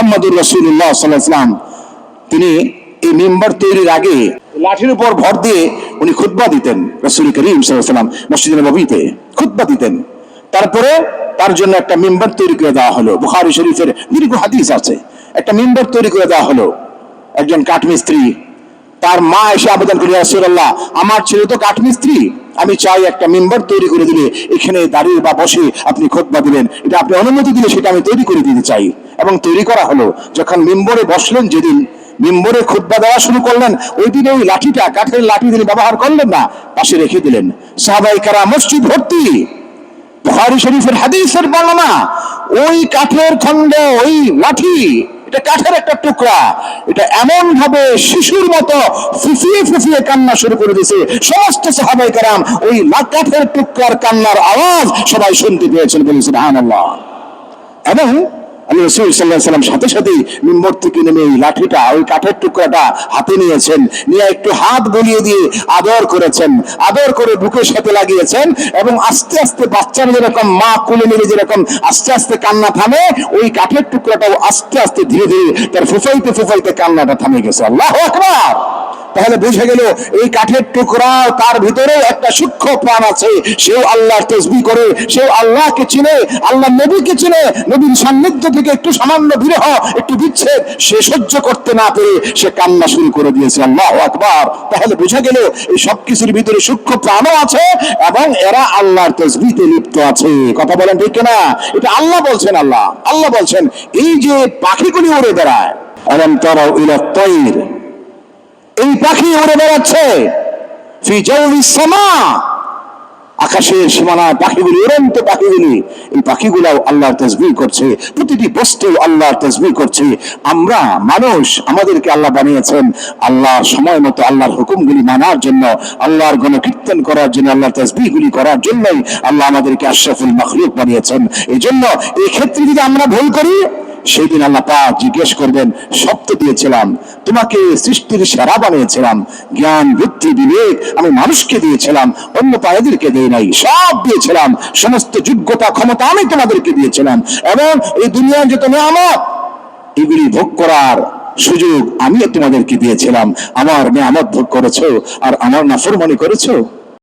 মুহাম্মদুর রাসূলুল্লাহ সাল্লাল্লাহু আলাইহি ওয়াসাল্লাম তিনি এই মিম্বার তৈরির আগে লাঠির উপর ভর দিয়ে উনি খুতবা দিতেন। রাসূল করিম সাল্লাল্লাহু আলাইহি ওয়াসাল্লাম মসজিদে নববীতে খুতবা দিতেন। তারপরে তার জন্য একটা মিম্বার তৈরি করে দেওয়া হলো। বুখারী শরীফের দীর্ঘ হাদিস আছে। একটা মিম্বার তৈরি করে দেওয়া হলো। একজন কাঠমিস্ত্রি, তার মা এসে আবেদন করে, ইয়া রাসূলুল্লাহ, আমার ছেলে তো কাঠমিস্ত্রি, আমি চাই একটা মিম্বার তৈরি করে দিলে এখানে দাঁড়িয়ে বা বসে আপনি খুতবা দিবেন, এটা আপনি অনুমতি দিলে সেটা আমি তৈরি করে দিতে চাই। এবং তৈরি করা হলো। যখন মিম্বরে বসলেন, যেদিন মিম্বরে খুতবা দেওয়া শুরু করলেন, ওই দিন ওই লাঠিটা, কাঠের লাঠি তিনি ব্যবহার করলেন না, পাশে রেখে দিলেন। সাহাবায়ে কেরাম মসজিদ ভর্তি। বুখারী শরীফের হাদিসের বর্ণনা, ওই কাঠের খণ্ড, ওই লাঠি, এটা কাঠের একটা টুকরা, এটা এমন ভাবে শিশুর মতো ফুফিয়ে ফুফিয়ে কান্না শুরু করে দিয়েছে। সমস্ত সাহাবায়ে কেরাম ওই কাঠের টুকরার কান্নার আওয়াজ সবাই শুনতে পেয়েছেন, বলেছেন সুবহানাল্লাহ। এবং আল্লাহ রাসূল সাল্লাল্লাহু আলাইহি ওয়াসাল্লাম সাথে সাথেই মিম্বর থেকে নেমে ওই লাঠিটা, ওই কাঠের টুকরাটা হাতে নিয়েছেন, নিয়ে একটু হাত বুলিয়ে দিয়ে আদর করেছেন, আদর করে বুকের সাথে লাগিয়েছেন। এবং আস্তে আস্তে বাচ্চারা যেরকম মা কোলে নিলে যেরকম আস্তে আস্তে কান্না থামে, ওই কাঠের টুকরাটাও আস্তে আস্তে ধীরে ধীরে তার ফুফাইতে ফুফাইতে কান্নাটা থামে গেছে। আল্লাহু আকবার। তাহলে বুঝে গেল এই কাঠের টুকরা, তার ভিতরে একটা সূক্ষ্ম প্রাণ আছে। সেও আল্লাহর তাসবিহ করে, সেও আল্লাহকে চিনে, আল্লাহর নবীকে চিনে। নবীর সান্নিধ্য থেকে একটু সামান্য বিরহ, একটু বিচ্ছেদ সে সহ্য করতে না পেরে সে কান্না শুরু করে দিয়েছে। আল্লাহু আকবার। তাহলে বুঝে গেল এই সবকিছুর ভিতরে সূক্ষ্ম প্রাণও আছে এবং এরা আল্লাহর তাসবিহে লিপ্ত আছে। কথা বলেন ঠিক কিনা? এটা আল্লাহ বলছেন। আল্লাহ বলছেন, এই যে পাখিগুলি উড়ে বেড়ায়, আলাম তারাউ ইলা তাইর, এই পাখি উড়ে বেড়াচ্ছে, ফি জাওফিস সামা, আকাশের সীমানায় পাখিগুলি, উড়ন্ত পাখিগুলি, এই পাখিগুলাও আল্লাহর তাসবিহ করছে, প্রতিটি বস্তু আল্লাহর তাসবিহ করছে। আমরা মানুষ, আমাদেরকে আল্লাহ বানিয়েছেন আল্লাহর সময় মতো আল্লাহর হুকুমগুলি মানার জন্য, আল্লাহর গুণকীর্তন করার জন্য, আল্লাহর তাসবিহগুলি করার জন্যই আল্লাহ আমাদেরকে আশরাফুল মাখলুক বানিয়েছেন। এই জন্য এই ক্ষেত্রে যদি আমরা ভুল করি, সেই দিন আল্লাহ পাক জিজ্ঞেস করবেন, সব তো দিয়েছিলাম, তোমাকে সৃষ্টির সেরা বানিয়েছিলাম, জ্ঞান বুদ্ধি বিবেক আমি মানুষকে দিয়েছিলাম, অন্য প্রাণীদেরকে দেই নাই, সব দিয়েছিলাম, সমস্ত যোগ্যতা ক্ষমতা আমি তোমাদেরকে দিয়েছিলাম, এবং এই দুনিয়ার যত নিয়ামত এগুলি ভোগ করার সুযোগ আমি তোমাদেরকে দিয়েছিলাম। আমার নিয়ামত ভোগ করেছো আর আমার নাফরমানি করেছো।